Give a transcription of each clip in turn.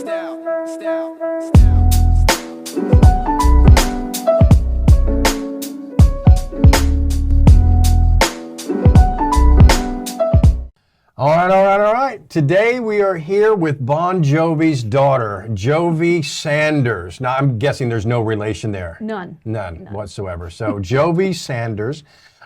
All right. Today we are here with Bon Jovi's daughter, Jovi Sanders. Now, I'm guessing there's no relation there. None Whatsoever. So, Jovi Sanders,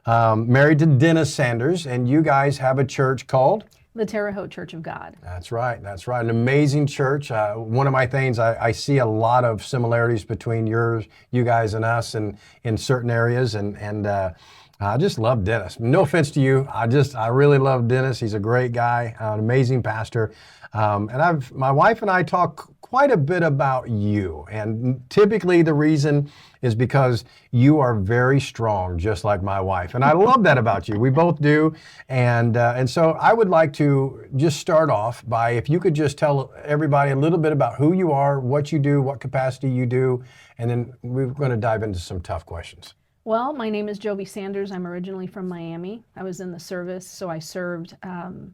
married to Dennis Sanders, and you guys have a church called? The Terre Haute Church of God. That's right. An amazing church. One of my things, I see a lot of similarities between you guys and us in certain areas, and I just love Dennis. No offense to you. I really love Dennis. He's a great guy, an amazing pastor. And my wife and I talk quite a bit about you. And typically the reason is because you are very strong, just like my wife. And I love that about you. We both do. And so I would like to just start off by, if you could just tell everybody a little bit about who you are, what you do, what capacity you do, and then we're going to dive into some tough questions. Well, my name is Jovi Sanders. I'm originally from Miami. I was in the service, so I served,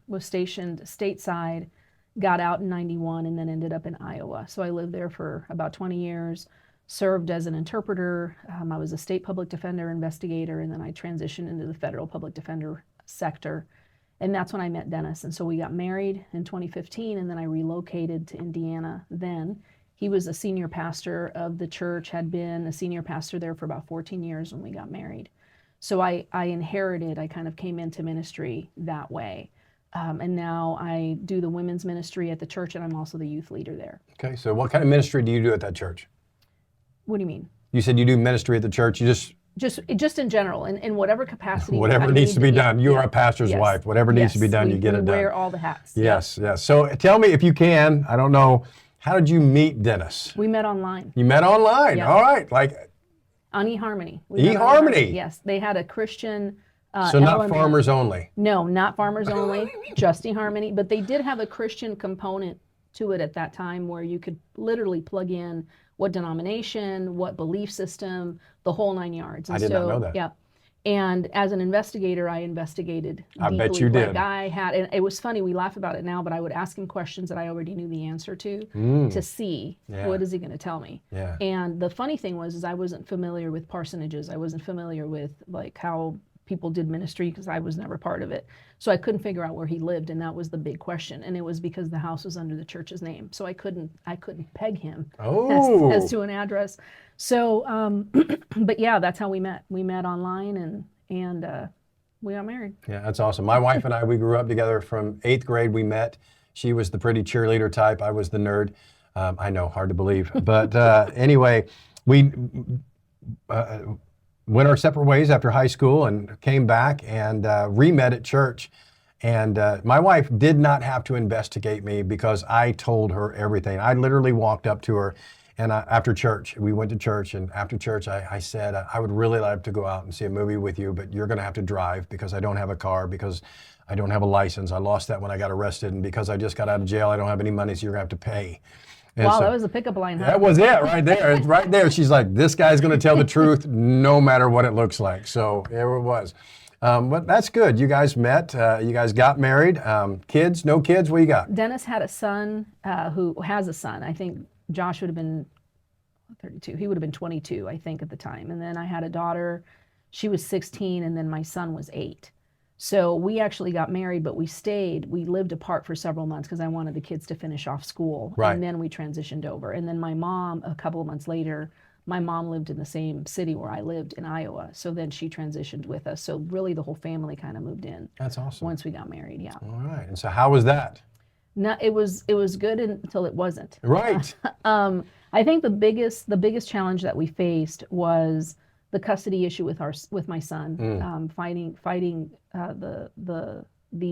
was stationed stateside, got out in 91, and then ended up in Iowa. So I lived there for about 20 years, served as an interpreter. I was a state public defender, investigator, and then I transitioned into the federal public defender sector. And that's when I met Dennis. And so we got married in 2015, and then I relocated to Indiana then. He was a senior pastor of the church, had been a senior pastor there for about 14 years when we got married. So I kind of came into ministry that way. And now I do the women's ministry at the church, and I'm also the youth leader there. Okay, so what kind of ministry do you do at that church? What do you mean? You said you do ministry at the church. You just in general, in whatever capacity. Whatever needs to be done. You are a pastor's wife. Whatever needs to be done, you get it done. We wear all the hats. Yes. So tell me, if you can, I don't know, how did you meet Dennis? We met online. You met online? Yeah. All right. On eHarmony. eHarmony? Yes. They had a Christian so not element. Farmers only? No, not farmers only, just eHarmony. But they did have a Christian component to it at that time where you could literally plug in what denomination, what belief system, the whole 9 yards. And I did not know that. Yeah. And as an investigator, I investigated deeply. I bet you did. And it was funny, we laugh about it now, but I would ask him questions that I already knew the answer to see what is he going to tell me. Yeah. And the funny thing was I wasn't familiar with parsonages. I wasn't familiar with how people did ministry because I was never part of it. So I couldn't figure out where he lived, and that was the big question. And it was because the house was under the church's name, so I couldn't peg him as to an address. So, but yeah, that's how we met. We met online, and we got married. Yeah, that's awesome. My wife and I, we grew up together from 8th grade. We met. She was the pretty cheerleader type. I was the nerd. I know, hard to believe, but anyway, we went our separate ways after high school and came back and re-met at church. And my wife did not have to investigate me because I told her everything. I literally walked up to her, and after church, we went to church, and after church, I said, I would really like to go out and see a movie with you, but you're going to have to drive because I don't have a car, because I don't have a license. I lost that when I got arrested, and because I just got out of jail, I don't have any money, so you're going to have to pay. And wow, so, that was a pickup line, huh? That was it right there. It's right there. She's like, this guy's going to tell the truth no matter what it looks like. So there it was. But that's good. You guys met. You guys got married. Kids? No kids? What you got? Dennis had a son who has a son. I think Josh would have been 32. He would have been 22, I think, at the time. And then I had a daughter. She was 16, and then my son was 8. So we actually got married, but we stayed. We lived apart for several months because I wanted the kids to finish off school. Right. And then we transitioned over. And then my mom, a couple of months later, my mom lived in the same city where I lived in Iowa. So then she transitioned with us. So really the whole family kind of moved in. That's awesome. Once we got married, yeah. All right. And so how was that? No, it was good until it wasn't. Right. I think the biggest challenge that we faced was the custody issue with my son, fighting the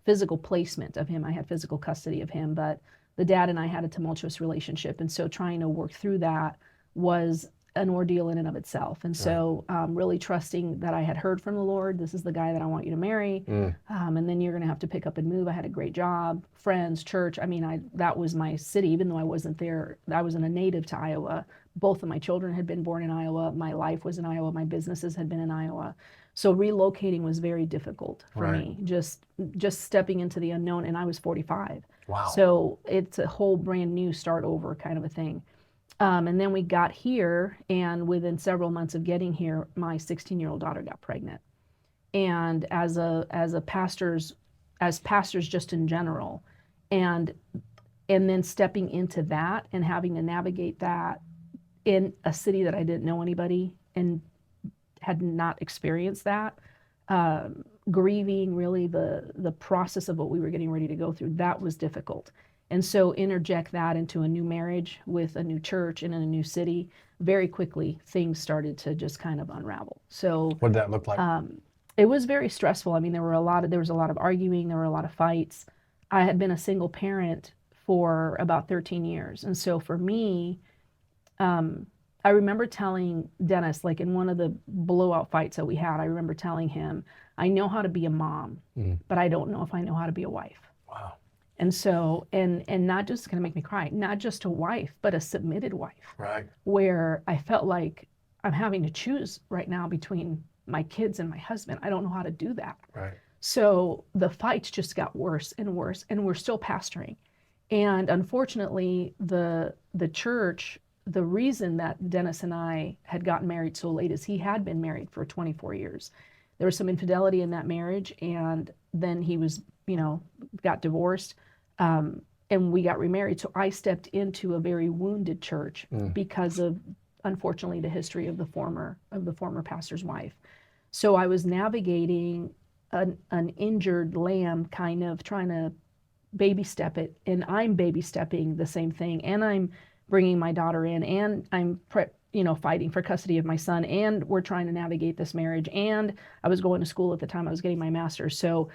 physical placement of him. I had physical custody of him, but the dad and I had a tumultuous relationship, and so trying to work through that was an ordeal in and of itself. And so really trusting that I had heard from the Lord, this is the guy that I want you to marry, and then you're going to have to pick up and move. I had a great job, friends, church. I mean, that was my city, even though I wasn't there. I wasn't a native to Iowa. Both of my children had been born in Iowa. My life was in Iowa. My businesses had been in Iowa. So relocating was very difficult for me, just stepping into the unknown, and I was 45. Wow. So it's a whole brand new start over kind of a thing. And then we got here, and within several months of getting here, my 16-year-old daughter got pregnant. And as pastors just in general, and then stepping into that and having to navigate that in a city that I didn't know anybody and had not experienced that, grieving really the process of what we were getting ready to go through, that was difficult. And so interject that into a new marriage with a new church and in a new city, very quickly things started to just kind of unravel. So What did that look like? it was very stressful. I mean, there was a lot of arguing, there were a lot of fights. I had been a single parent for about 13 years. And so for me, I remember telling Dennis, like in one of the blowout fights that we had, I remember telling him, I know how to be a mom, but I don't know if I know how to be a wife. Wow. And so, and not just going to make me cry, not just a wife, but a submitted wife. Right. Where I felt like I'm having to choose right now between my kids and my husband. I don't know how to do that. Right. So the fights just got worse and worse, and we're still pastoring. And unfortunately, the church, the reason that Dennis and I had gotten married so late is he had been married for 24 years. There was some infidelity in that marriage, and then he was, got divorced, and we got remarried. So I stepped into a very wounded church because of, unfortunately, the history of the former pastor's wife. So I was navigating an injured lamb, kind of trying to baby step it, and I'm baby stepping the same thing, and I'm bringing my daughter in, and I'm fighting for custody of my son, and we're trying to navigate this marriage, and I was going to school at the time, I was getting my master's, so,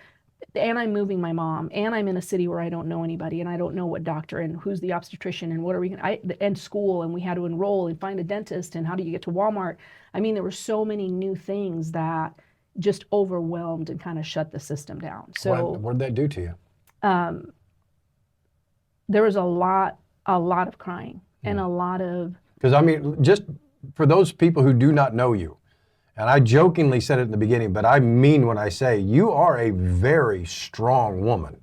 and I'm moving my mom, and I'm in a city where I don't know anybody, and I don't know what doctor and who's the obstetrician and what are we and school, and we had to enroll and find a dentist, and how do you get to Walmart? I mean, there were so many new things that just overwhelmed and kind of shut the system down. So what did that do to you? There was a lot of crying and a lot of... Because I mean, just for those people who do not know you, and I jokingly said it in the beginning, but I mean when I say you are a very strong woman.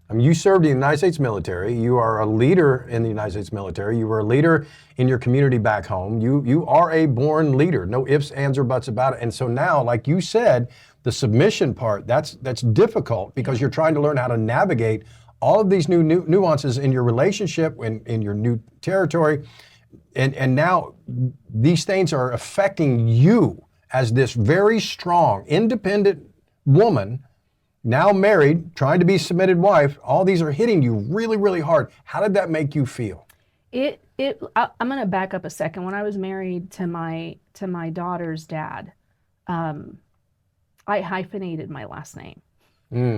I mean, you served in the United States military. You are a leader in the United States military. You were a leader in your community back home. You are a born leader. No ifs, ands, or buts about it. And so now, like you said, the submission part, that's difficult because you're trying to learn how to navigate all of these new nuances in your relationship, in your new territory. And now these things are affecting you as this very strong, independent woman, now married, trying to be a submitted wife. All these are hitting you really, really hard. How did that make you feel? I'm going to back up a second. When I was married to my daughter's dad, I hyphenated my last name.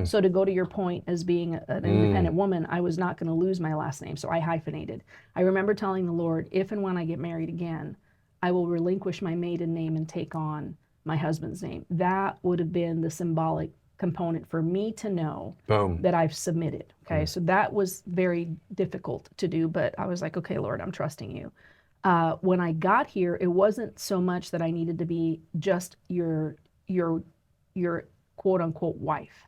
So to go to your point as being an independent woman, I was not going to lose my last name. So I hyphenated. I remember telling the Lord, if and when I get married again, I will relinquish my maiden name and take on my husband's name. That would have been the symbolic component for me to know that I've submitted. Okay. So that was very difficult to do, but I was like, okay, Lord, I'm trusting you. When I got here, it wasn't so much that I needed to be just your quote unquote wife.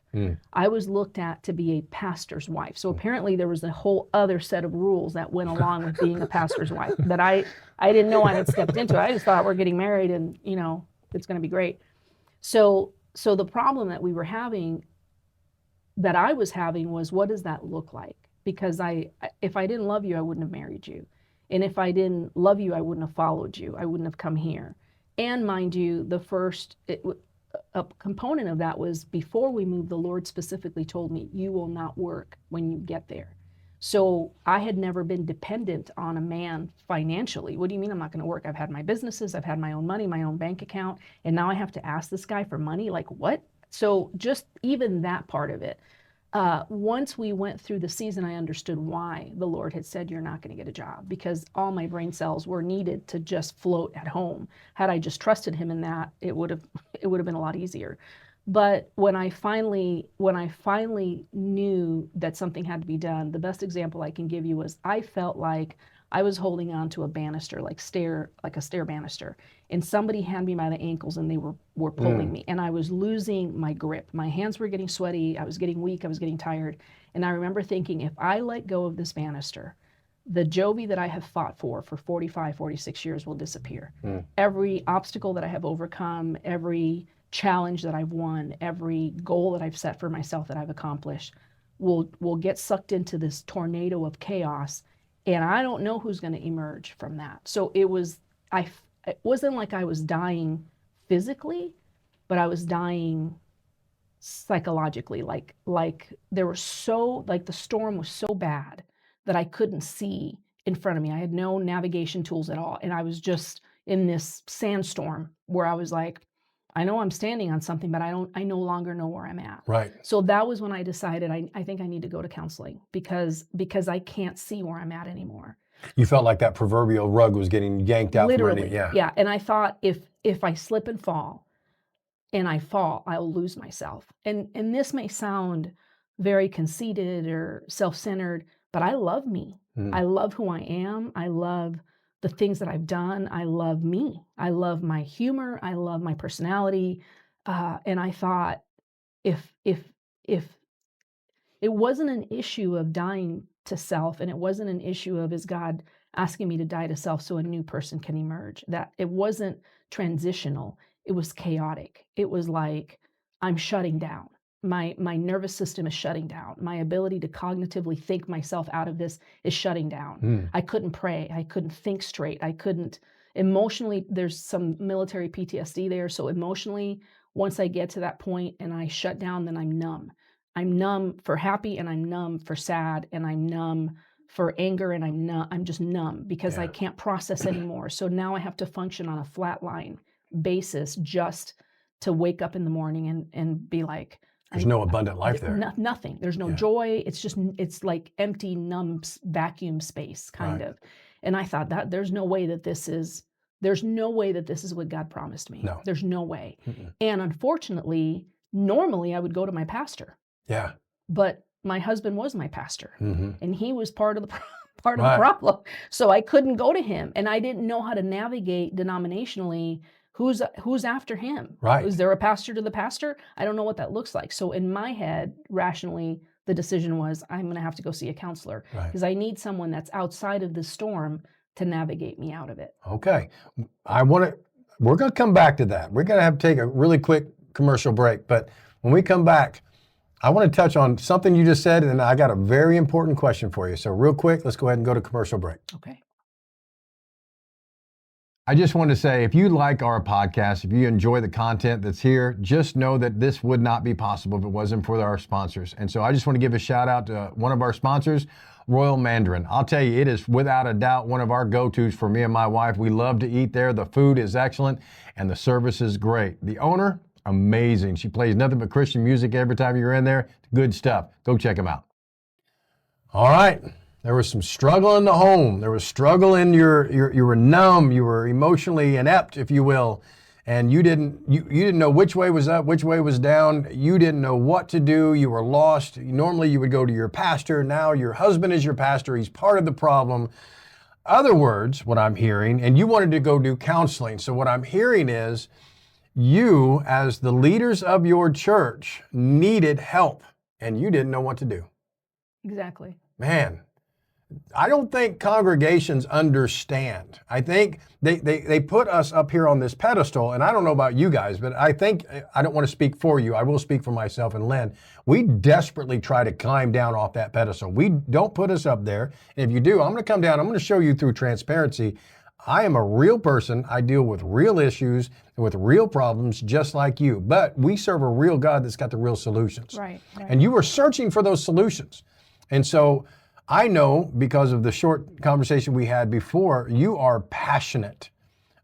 I was looked at to be a pastor's wife. So apparently there was a whole other set of rules that went along with being a pastor's wife that I didn't know I had stepped into. I just thought we're getting married and, it's going to be great. So the problem that we were having, that I was having, was what does that look like? Because if I didn't love you, I wouldn't have married you. And if I didn't love you, I wouldn't have followed you. I wouldn't have come here. And mind you, a component of that was before we moved, the Lord specifically told me, you will not work when you get there. So I had never been dependent on a man financially. What do you mean I'm not going to work? I've had my businesses, I've had my own money, my own bank account, and now I have to ask this guy for money? Like what? So just even that part of it. Once we went through the season, I understood why the Lord had said, you're not going to get a job, because all my brain cells were needed to just float at home. Had I just trusted him in that, it would have been a lot easier. But when I finally knew that something had to be done, the best example I can give you was I felt like I was holding on to a banister, like a stair banister, and somebody had me by the ankles and they were pulling me, and I was losing my grip. My hands were getting sweaty, I was getting weak, I was getting tired, And I remember thinking, if I let go of this banister, the Joby that I have fought for 45, 46 years will disappear. Every obstacle that I have overcome, every challenge that I've won, every goal that I've set for myself that I've accomplished will get sucked into this tornado of chaos. And I don't know who's going to emerge from that. So it wasn't like I was dying physically, but I was dying psychologically. Like there were like the storm was so bad that I couldn't see in front of me. I had no navigation tools at all. And I was just in this sandstorm where I was like, I know I'm standing on something, but I no longer know where I'm at. Right. So that was when I decided I think I need to go to counseling because I can't see where I'm at anymore. You felt like that proverbial rug was getting yanked out Literally. from underneath. Yeah. And I thought if I slip and fall, I'll lose myself. And this may sound very conceited or self-centered, but I love me. I love who I am. I love the things that I've done. I love me. I love my humor. I love my personality. And I thought if it wasn't an issue of dying to self, and it wasn't an issue of, is God asking me to die to self so a new person can emerge? That it wasn't transitional. It was chaotic. It was like, I'm shutting down. My nervous system is shutting down. My ability to cognitively think myself out of this is shutting down. I couldn't pray. I couldn't think straight. I couldn't emotionally. There's some military PTSD there. So emotionally, once I get to that point and I shut down, then I'm numb. I'm numb for happy, and I'm numb for sad, and I'm numb for anger, and I'm just numb because I can't process anymore. So now I have to function on a flatline basis just to wake up in the morning and be like, there's no abundant life there. Nothing. There's no joy. It's like empty, numb vacuum space kind of. And I thought that there's no way that this is what God promised me. No. There's no way. And unfortunately, normally I would go to my pastor. Yeah. But my husband was my pastor, and he was part of the Right. problem. So I couldn't go to him, and I didn't know how to navigate denominationally. Who's after him? Right. Is there a pastor to the pastor? I don't know what that looks like. So in my head, rationally, the decision was I'm going to have to go see a counselor because I need someone that's outside of the storm to navigate me out of it. Okay. We're going to come back to that. We're going to have to take a really quick commercial break. But when we come back, I want to touch on something you just said, and I got a very important question for you. So real quick, let's go ahead and go to commercial break. Okay. I just want to say, if you like our podcast, if you enjoy the content that's here, just know that this would not be possible if it wasn't for our sponsors. And so I just want to give a shout out to one of our sponsors, Royal Mandarin. I'll tell you, it is without a doubt one of our go-tos for me and my wife. We love to eat there. The food is excellent and the service is great. The owner, amazing. She plays nothing but Christian music every time you're in there. Good stuff. Go check them out. All right. There was some struggle in the home. There was struggle in you were numb. You were emotionally inept, if you will. And you didn't know which way was up, which way was down. You didn't know what to do. You were lost. Normally you would go to your pastor. Now your husband is your pastor. He's part of the problem. Other words, what I'm hearing, and you wanted to go do counseling. So what I'm hearing is you, as the leaders of your church, needed help and you didn't know what to do. Exactly. Man, I don't think congregations understand. I think they put us up here on this pedestal, and I don't know about you guys, but I think, I don't want to speak for you, I will speak for myself and Lynn. We desperately try to climb down off that pedestal. We don't put us up there. And if you do, I'm going to come down, I'm going to show you through transparency. I am a real person. I deal with real issues and with real problems just like you. But we serve a real God that's got the real solutions. Right. And you were searching for those solutions. And so I know, because of the short conversation we had before, you are passionate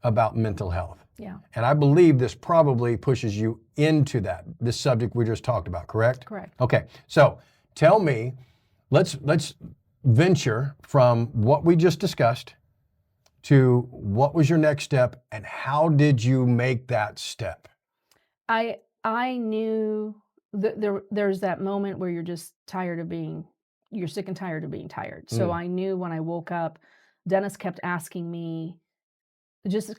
about mental health. Yeah. And I believe this probably pushes you into that, this subject we just talked about, correct? Correct. Okay. So tell me, let's venture from what we just discussed to what was your next step and how did you make that step? I knew there's that moment where you're just you're sick and tired of being tired. So I knew when I woke up, Dennis kept asking me just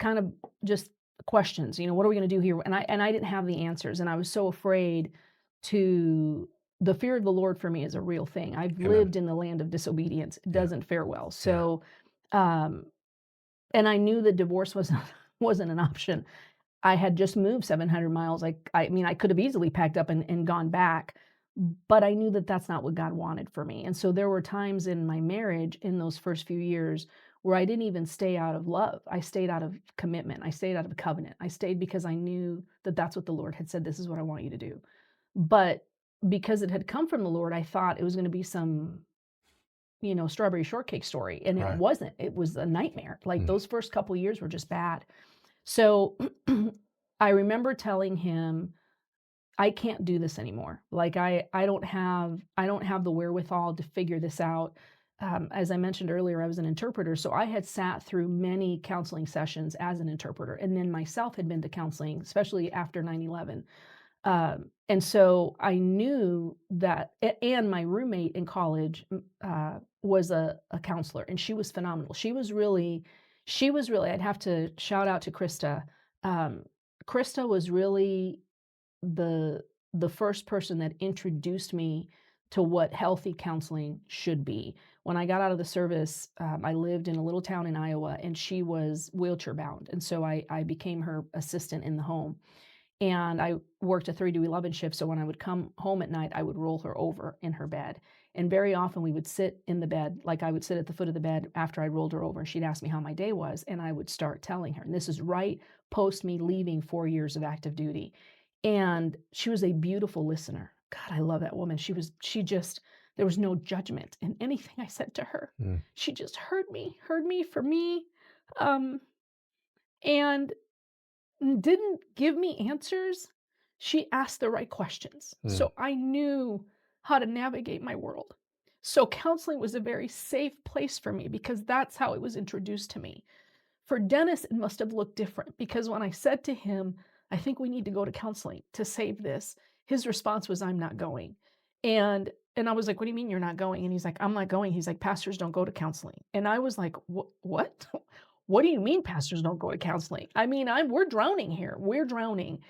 questions, what are we going to do here? And I didn't have the answers, and I was so afraid to the fear of the Lord for me is a real thing. I've Amen. lived in the land of disobedience. It Yeah. doesn't fare well. So, um, and I knew that divorce wasn't wasn't an option. I had just moved 700 miles. I mean, I could have easily packed up and gone back, but I knew that that's not what God wanted for me. And so there were times in my marriage in those first few years where I didn't even stay out of love. I stayed out of commitment. I stayed out of covenant. I stayed because I knew that that's what the Lord had said, this is what I want you to do. But because it had come from the Lord, I thought it was going to be some, strawberry shortcake story. And it Right. wasn't. It was a nightmare. Like Mm. those first couple years were just bad. So I remember telling him, I can't do this anymore. Like I don't have the wherewithal to figure this out. As I mentioned earlier, I was an interpreter, so I had sat through many counseling sessions as an interpreter, and then myself had been to counseling, especially after 9/11. And so I knew that, and my roommate in college was a counselor, and she was phenomenal. She was really. I'd have to shout out to Krista. Um, Krista was really the the first person that introduced me to what healthy counseling should be. When I got out of the service, I lived in a little town in Iowa, and she was wheelchair bound, and so I became her assistant in the home. And I worked a 3 to 11 shift, so when I would come home at night, I would roll her over in her bed. And very often we would sit in the bed, like I would sit at the foot of the bed after I rolled her over, and she'd ask me how my day was, and I would start telling her. And this is right post me leaving 4 years of active duty. And she was a beautiful listener. God, I love that woman. There was no judgment in anything I said to her. Mm. She just heard me for me, um, and didn't give me answers. She asked the right questions. Mm. So I knew how to navigate my world. So counseling was a very safe place for me because that's how it was introduced to me. For Dennis, it must have looked different because when I said to him, I think we need to go to counseling to save this, his response was, I'm not going. And I was like, what do you mean you're not going? And he's like, I'm not going. He's like, pastors don't go to counseling. And I was like, what? What do you mean pastors don't go to counseling? I mean, we're drowning here. We're drowning.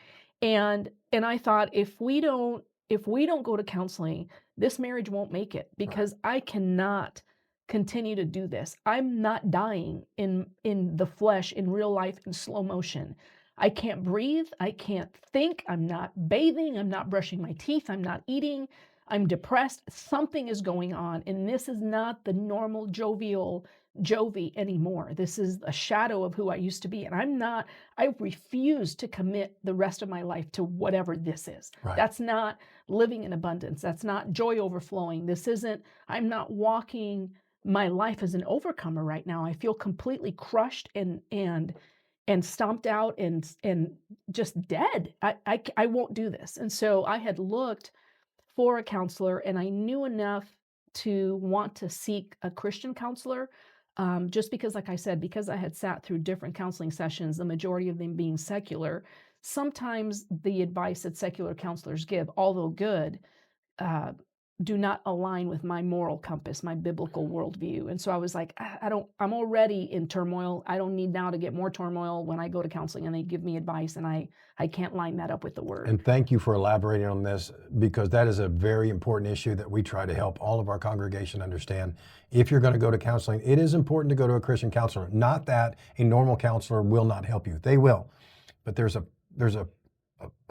And I thought if we don't go to counseling, this marriage won't make it because I cannot continue to do this. I'm not dying in the flesh in real life in slow motion. I can't breathe, I can't think, I'm not bathing, I'm not brushing my teeth, I'm not eating, I'm depressed. Something is going on, and this is not the normal jovial Jovi anymore. This is a shadow of who I used to be, and I refuse to commit the rest of my life to whatever this is. Right. That's not living in abundance. That's not joy overflowing. I'm not walking my life as an overcomer right now. I feel completely crushed and stomped out and just dead. I won't do this. And so I had looked for a counselor, and I knew enough to want to seek a Christian counselor. Just because, like I said, because I had sat through different counseling sessions, the majority of them being secular, sometimes the advice that secular counselors give, although good, uh, do not align with my moral compass, my biblical worldview. And so I was like, I'm already in turmoil. I don't need now to get more turmoil when I go to counseling and they give me advice and I can't line that up with the word. And thank you for elaborating on this because that is a very important issue that we try to help all of our congregation understand. If you're going to go to counseling, it is important to go to a Christian counselor. Not that a normal counselor will not help you. They will. But there's a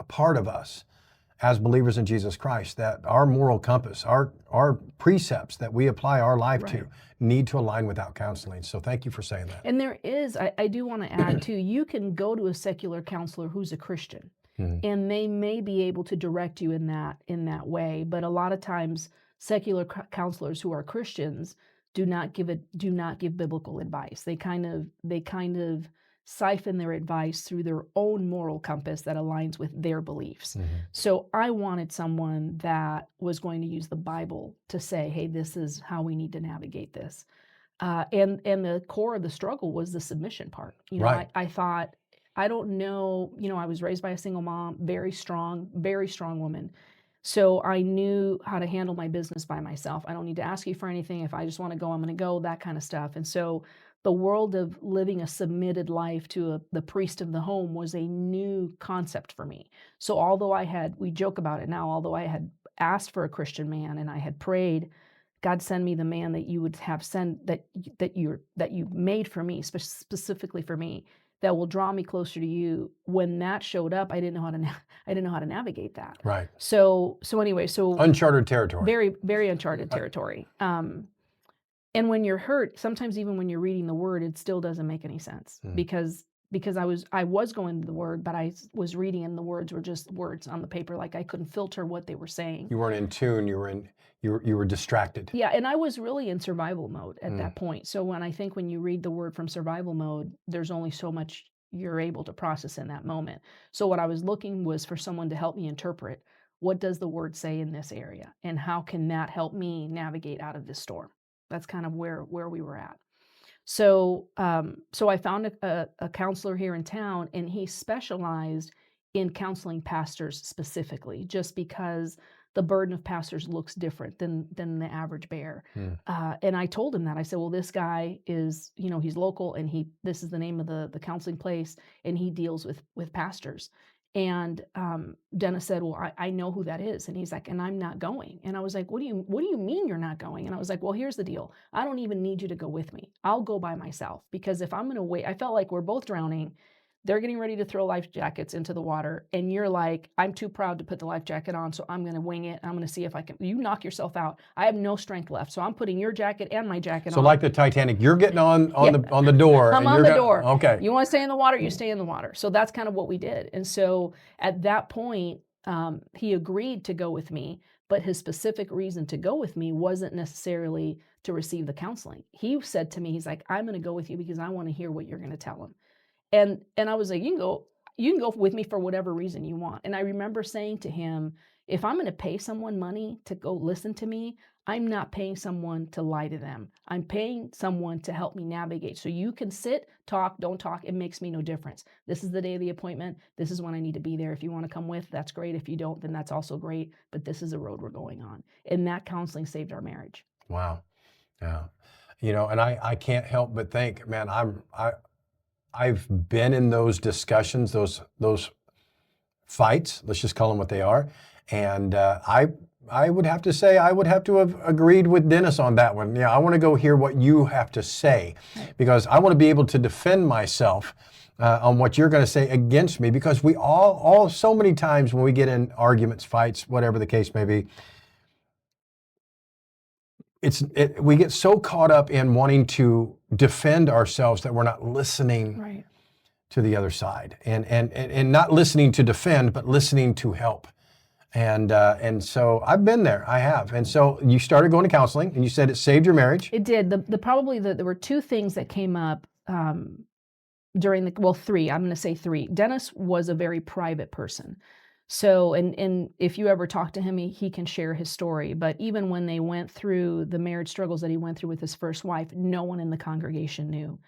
part of us as believers in Jesus Christ that our moral compass, our precepts that we apply our life to need to align without counseling. So thank you for saying that. And there is, I do want to add too, you can go to a secular counselor who's a Christian, and they may be able to direct you in that way. But a lot of times, secular counselors who are Christians do not give biblical advice. They kind of siphon their advice through their own moral compass that aligns with their beliefs. So I wanted someone that was going to use the Bible to say, hey, this is how we need to navigate this. And the core of the struggle was the submission part. I thought, I don't know, I was raised by a single mom, very strong woman. So I knew how to handle my business by myself. I don't need to ask you for anything. If I just want to go, I'm going to go, that kind of stuff. And so the world of living a submitted life to the priest of the home was a new concept for me. So although we joke about it now, although I had asked for a Christian man, and I had prayed, God, send me the man that you would have send that you made for me, specifically for me, that will draw me closer to you. When that showed up, I didn't know how to I didn't know how to navigate that. Right. So anyway, Uncharted territory. very, very uncharted territory. And when you're hurt, sometimes even when you're reading the word, it still doesn't make any sense because I was going to the word, but I was reading and the words were just words on the paper. Like I couldn't filter what they were saying. You weren't in tune. You were distracted. Yeah, and I was really in survival mode at that point. So when you read the word from survival mode, there's only so much you're able to process in that moment. So what I was looking was for someone to help me interpret, what does the word say in this area, and how can that help me navigate out of this storm? That's kind of where we were at. So I found a counselor here in town, and he specialized in counseling pastors specifically, just because the burden of pastors looks different than the average bear. And I told him that. I said, well, this guy is, he's local, and this is the name of the counseling place, and he deals with pastors. And Dennis said, well, I know who that is. And he's like, and I'm not going. And I was like, what do you mean you're not going? And I was like, well, here's the deal. I don't even need you to go with me. I'll go by myself, because if I'm going to wait, I felt like we're both drowning. They're getting ready to throw life jackets into the water. And you're like, I'm too proud to put the life jacket on, so I'm going to wing it. I'm going to see if I can. You knock yourself out. I have no strength left. So I'm putting your jacket and my jacket on. So like the Titanic, you're getting on the door. I'm on the door. Okay. You want to stay in the water, you stay in the water. So that's kind of what we did. And so at that point, he agreed to go with me, but his specific reason to go with me wasn't necessarily to receive the counseling. He said to me, he's like, I'm going to go with you because I want to hear what you're going to tell him. And I was like, you can go with me for whatever reason you want. And I remember saying to him, if I'm going to pay someone money to go listen to me, I'm not paying someone to lie to them. I'm paying someone to help me navigate. So you can sit, talk, don't talk. It makes me no difference. This is the day of the appointment. This is when I need to be there. If you want to come with, that's great. If you don't, then that's also great. But this is the road we're going on. And that counseling saved our marriage. Wow. Yeah. And I can't help but think, man, I've been in those discussions, those fights, let's just call them what they are. And I would have to say, I would have to have agreed with Dennis on that one. Yeah, I want to go hear what you have to say, because I want to be able to defend myself on what you're going to say against me, because we all so many times when we get in arguments, fights, whatever the case may be, we get so caught up in wanting to defend ourselves that we're not listening to the other side, and not listening to defend, but listening to help. And so I've been there. I have. And so you started going to counseling, and you said it saved your marriage. It did. There were two things that came up three. I'm going to say three. Dennis was a very private person. So, and if you ever talk to him, he can share his story. But even when they went through the marriage struggles that he went through with his first wife, no one in the congregation knew.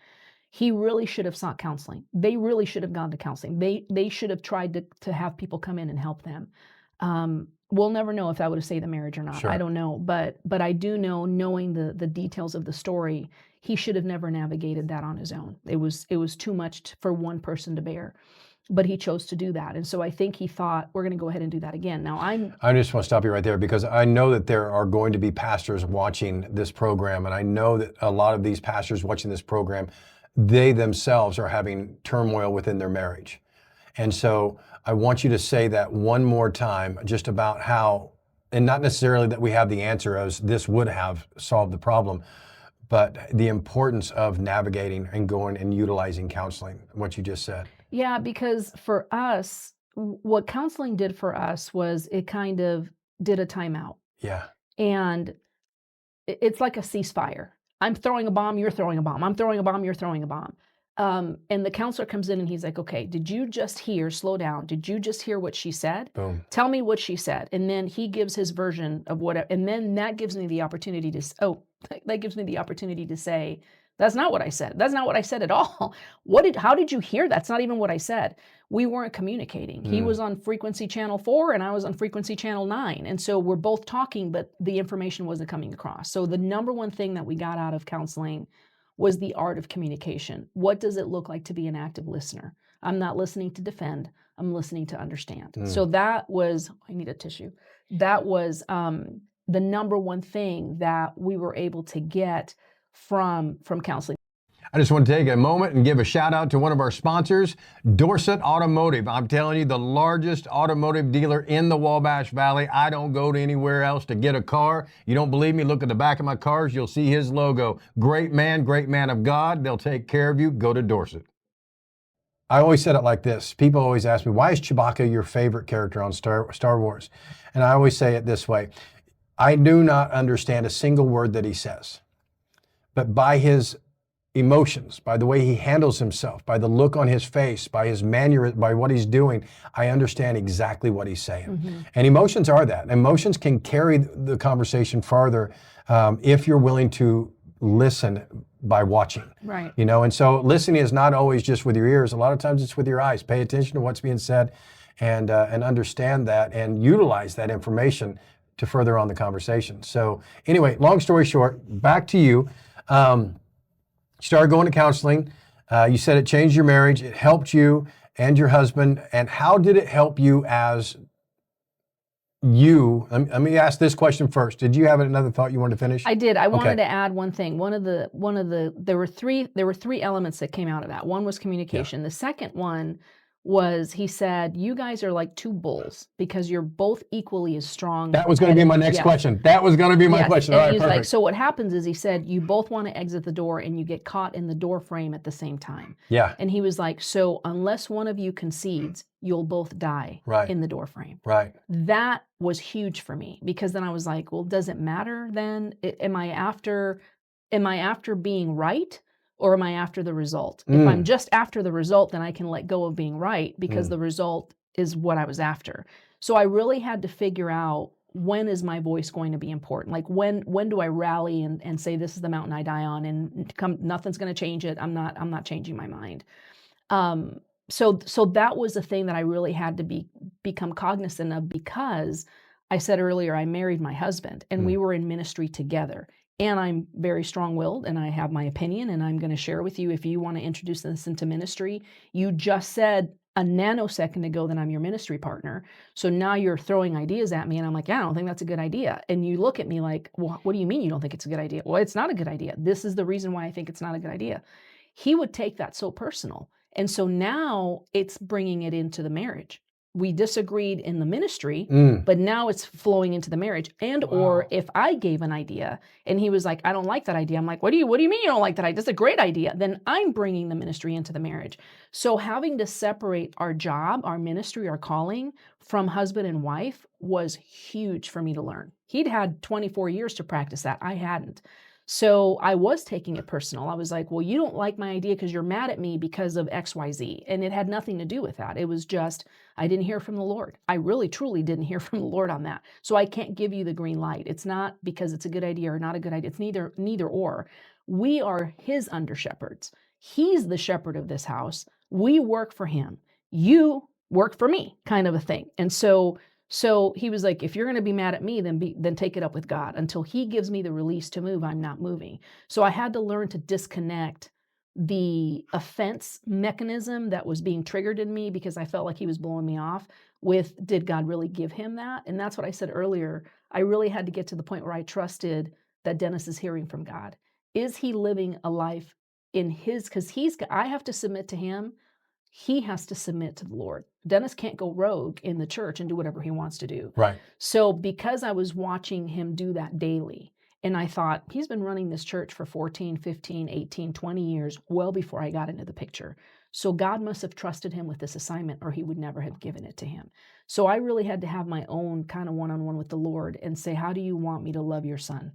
He really should have sought counseling. They really should have gone to counseling. They should have tried to have people come in and help them. We'll never know if that would have saved the marriage or not. Sure. I don't know. But I do know, knowing the details of the story, he should have never navigated that on his own. It was too much for one person to bear. But he chose to do that. And so I think he thought, we're going to go ahead and do that again. Now I just want to stop you right there, because I know that there are going to be pastors watching this program. And I know that a lot of these pastors watching this program, they themselves are having turmoil within their marriage. And so I want you to say that one more time, just about how, and not necessarily that we have the answer as this would have solved the problem, but the importance of navigating and going and utilizing counseling, what you just said. Yeah, because for us, what counseling did for us was it kind of did a timeout. Yeah. And it's like a ceasefire. I'm throwing a bomb, you're throwing a bomb. I'm throwing a bomb, you're throwing a bomb. And the counselor comes in and he's like, okay, did you just hear, slow down, did you just hear what she said? Boom. Tell me what she said. And then he gives his version of whatever. And then that gives me the opportunity to say, that's not what I said. That's not what I said at all. How did you hear that? That's not even what I said. We weren't communicating. He was on frequency channel 4 and I was on frequency channel 9. And so we're both talking, but the information wasn't coming across. So the number one thing that we got out of counseling was the art of communication. What does it look like to be an active listener? I'm not listening to defend. I'm listening to understand. Mm. So that was, I need a tissue. That was the number one thing that we were able to get from counseling. I just want to take a moment and give a shout out to one of our sponsors, Dorset Automotive. I'm telling you, the largest automotive dealer in the Wabash Valley. I don't go to anywhere else to get a car. You don't believe me? Look at the back of my cars. You'll see his logo. Great man of God. They'll take care of you. Go to Dorset. I always said it like this. People always ask me, why is Chewbacca your favorite character on Star Wars? And I always say it this way. I do not understand a single word that he says, but by his emotions, by the way he handles himself, by the look on his face, by his manner, by what he's doing, I understand exactly what he's saying. Mm-hmm. And emotions are that. Emotions can carry the conversation farther if you're willing to listen by watching. Right. You know, and so listening is not always just with your ears. A lot of times it's with your eyes. Pay attention to what's being said and understand that and utilize that information to further on the conversation. So anyway, long story short, back to you. Started going to counseling. You said it changed your marriage. It helped you and your husband. And how did it help you as you? Let me ask this question first. Did you have another thought you wanted to finish? I did. I wanted to add one thing. There were three elements that came out of that. One was communication. Yeah. The second one was, he said, you guys are like two bulls because you're both equally as strong. That was going to be my next question. That was going to be my question. And all right, he's perfect. like, so what happens is, he said, you both want to exit the door and you get caught in the door frame at the same time. Yeah. And he was like, so unless one of you concedes, you'll both die in the door frame. Right. That was huge for me, because then I was like, well, does it matter then? Am I after being right? Or am I after the result? If I'm just after the result, then I can let go of being right, because the result is what I was after. So I really had to figure out, when is my voice going to be important? Like when do I rally and say, this is the mountain I die on, and nothing's going to change it. I'm not changing my mind. So that was the thing that I really had to become cognizant of, because I said earlier, I married my husband and we were in ministry together. And I'm very strong-willed and I have my opinion, and I'm going to share with you if you want to introduce this into ministry. You just said a nanosecond ago that I'm your ministry partner. So now you're throwing ideas at me and I'm like, yeah, I don't think that's a good idea. And you look at me like, well, what do you mean you don't think it's a good idea? Well, it's not a good idea. This is the reason why I think it's not a good idea. He would take that so personal. And so now it's bringing it into the marriage. We disagreed in the ministry, but now it's flowing into the marriage. And or if I gave an idea and he was like, I don't like that idea. I'm like, what do you mean you don't like that idea? It's a great idea. Then I'm bringing the ministry into the marriage. So having to separate our job, our ministry, our calling from husband and wife was huge for me to learn. He'd had 24 years to practice that. I hadn't. So I was taking it personal. I was like, well, you don't like my idea because you're mad at me because of X, Y, Z. And it had nothing to do with that. It was just, I didn't hear from the Lord. I really, truly didn't hear from the Lord on that. So I can't give you the green light. It's not because it's a good idea or not a good idea. It's neither or. We are his under shepherds. He's the shepherd of this house. We work for him. You work for me, kind of a thing. And so he was like, if you're going to be mad at me, then take it up with God. Until he gives me the release to move, I'm not moving. So I had to learn to disconnect the offense mechanism that was being triggered in me, because I felt like he was blowing me off, with, did God really give him that? And that's what I said earlier. I really had to get to the point where I trusted that Dennis is hearing from God. Is he living a life in his, because I have to submit to him. He has to submit to the Lord. Dennis can't go rogue in the church and do whatever he wants to do. Right. So because I was watching him do that daily, and I thought, he's been running this church for 14, 15, 18, 20 years, well before I got into the picture. So God must have trusted him with this assignment, or he would never have given it to him. So I really had to have my own kind of one-on-one with the Lord and say, how do you want me to love your son?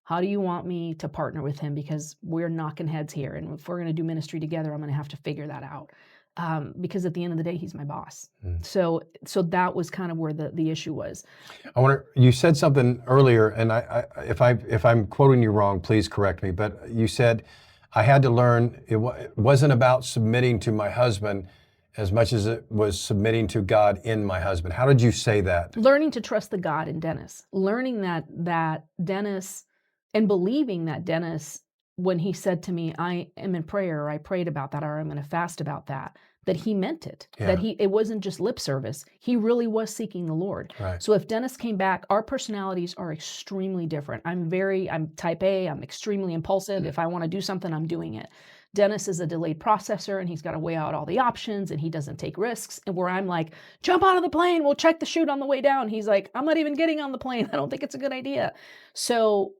How do you want me to partner with him? Because we're knocking heads here. And if we're going to do ministry together, I'm going to have to figure that out. Because at the end of the day, he's my boss. So that was kind of where the issue was. I wonder, you said something earlier, and if I'm quoting you wrong, please correct me. But you said I had to learn it wasn't about submitting to my husband as much as it was submitting to God in my husband. How did you say that? Learning to trust the God in Dennis. Learning that Dennis, and believing that Dennis, when he said to me, I am in prayer, or I prayed about that, or I'm going to fast about that that he meant it, Yeah. that it wasn't just lip service. He really was seeking the Lord. Right. So if Dennis came back, our personalities are extremely different. I'm type A, I'm extremely impulsive. If I want to do something, I'm doing it. Dennis is a delayed processor, and he's got to weigh out all the options, and he doesn't take risks. And where I'm like, jump out of the plane, we'll check the chute on the way down. He's like, I'm not even getting on the plane. I don't think it's a good idea. So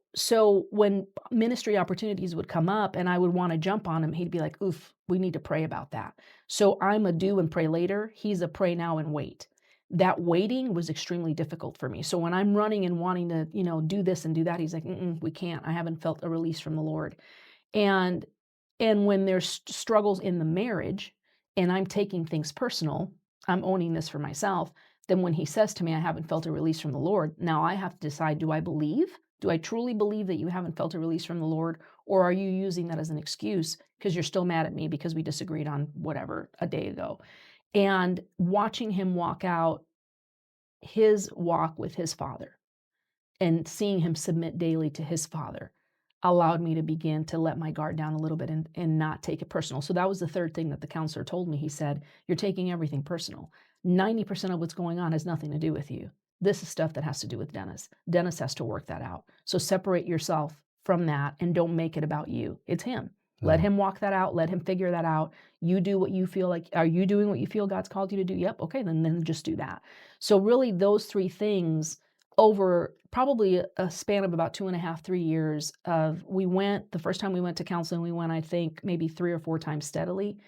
when ministry opportunities would come up and I would want to jump on him, he'd be like, oof, we need to pray about that. So I'm a do and pray later. He's a pray now and wait. That waiting was extremely difficult for me. So when I'm running and wanting to, do this and do that, he's like, we can't. I haven't felt a release from the Lord. And when there's struggles in the marriage and I'm taking things personal, I'm owning this for myself, then when he says to me, I haven't felt a release from the Lord, now I have to decide, do I believe? Do I truly believe that you haven't felt a release from the Lord? Or are you using that as an excuse because you're still mad at me because we disagreed on whatever a day ago? And watching him walk out his walk with his Father and seeing him submit daily to his Father allowed me to begin to let my guard down a little bit and not take it personal. So that was the third thing that the counselor told me. He said, you're taking everything personal. 90% of what's going on has nothing to do with you. This is stuff that has to do with Dennis. Dennis has to work that out. So separate yourself from that and don't make it about you. It's him. Let him walk that out. Let him figure that out. You do what you feel like. Are you doing what you feel God's called you to do? Yep. Okay, then just do that. So really those three things over probably a span of about 2.5, 3 years the first time we went to counseling, we went, I think, maybe 3 or 4 times steadily.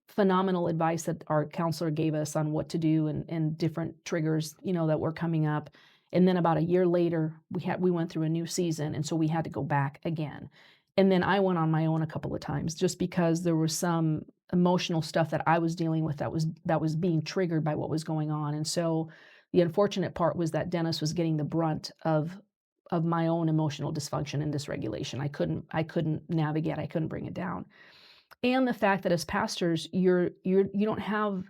Phenomenal advice that our counselor gave us on what to do and different triggers, that were coming up. And then about a year later, we went through a new season. And so we had to go back again. And then I went on my own a couple of times just because there was some emotional stuff that I was dealing with that was being triggered by what was going on. And so the unfortunate part was that Dennis was getting the brunt of my own emotional dysfunction and dysregulation. I couldn't navigate. I couldn't bring it down. And the fact that as pastors, you really don't have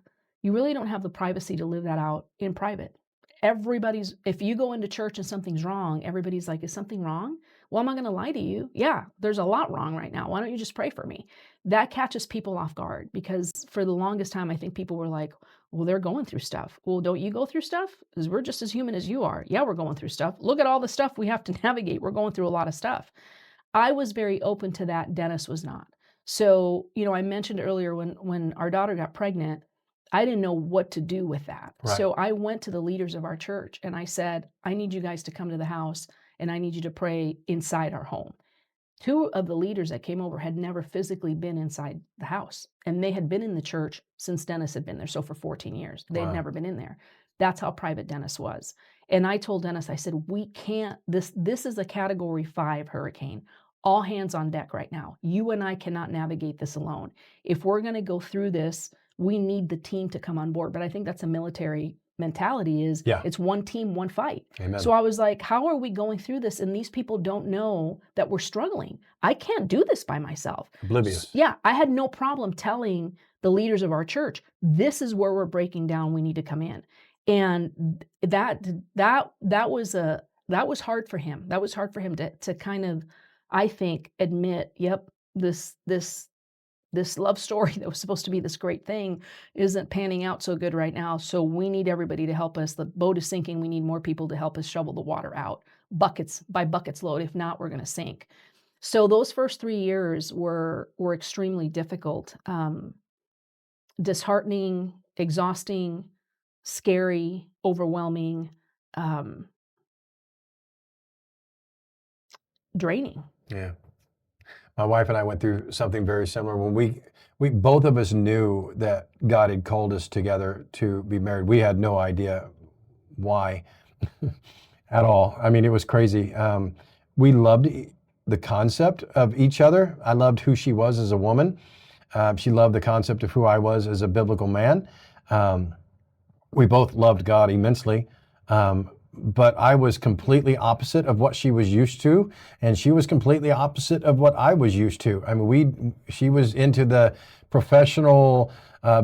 the privacy to live that out in private. If you go into church and something's wrong, everybody's like, is something wrong? Well, I'm not going to lie to you. Yeah, there's a lot wrong right now. Why don't you just pray for me? That catches people off guard because for the longest time, I think people were like, well, they're going through stuff. Well, don't you go through stuff? Because we're just as human as you are. Yeah, we're going through stuff. Look at all the stuff we have to navigate. We're going through a lot of stuff. I was very open to that. Dennis was not. So, I mentioned earlier when our daughter got pregnant, I didn't know what to do with that. Right. So I went to the leaders of our church and I said, I need you guys to come to the house and I need you to pray inside our home. 2 of the leaders that came over had never physically been inside the house, and they had been in the church since Dennis had been there. So for 14 years, they had never been in there. That's how private Dennis was. And I told Dennis, I said, we can't, this is a Category 5 hurricane. All hands on deck right now. You and I cannot navigate this alone. If we're going to go through this, we need the team to come on board. But I think that's a military mentality is it's one team, one fight. Amen. So I was like, how are we going through this? And these people don't know that we're struggling. I can't do this by myself. Oblivious. Yeah, I had no problem telling the leaders of our church, this is where we're breaking down. We need to come in. And that was hard for him. That was hard for him to kind of, I think, admit, yep, this love story that was supposed to be this great thing isn't panning out so good right now. So we need everybody to help us. The boat is sinking. We need more people to help us shovel the water out, buckets load. If not, we're going to sink. So those first 3 years were extremely difficult, disheartening, exhausting, scary, overwhelming, draining. Yeah. My wife and I went through something very similar when we both of us knew that God had called us together to be married. We had no idea why at all. I mean, it was crazy. We loved the concept of each other. I loved who she was as a woman. She loved the concept of who I was as a biblical man. We both loved God immensely. But I was completely opposite of what she was used to, and she was completely opposite of what I was used to. I mean, she was into the professional,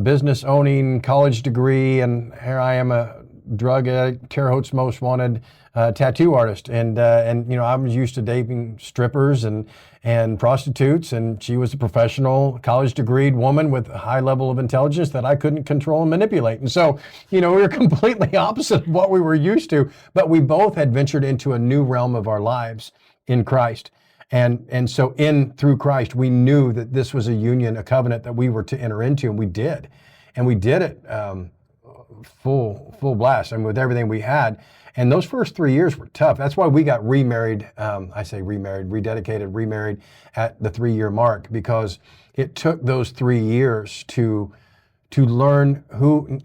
business owning, college degree, and here I am, a drug addict, Terre Haute's most wanted tattoo artist, and I was used to dating strippers and and prostitutes, and she was a professional college degreed woman with a high level of intelligence that I couldn't control and manipulate. And so, we were completely opposite of what we were used to, but we both had ventured into a new realm of our lives in Christ. And so through Christ, we knew that this was a union, a covenant that we were to enter into, and we did. And we did it full blast, and with everything we had. And those first 3 years were tough. That's why we got remarried. I say remarried, rededicated, remarried at the 3-year mark, because it took those 3 years to learn who.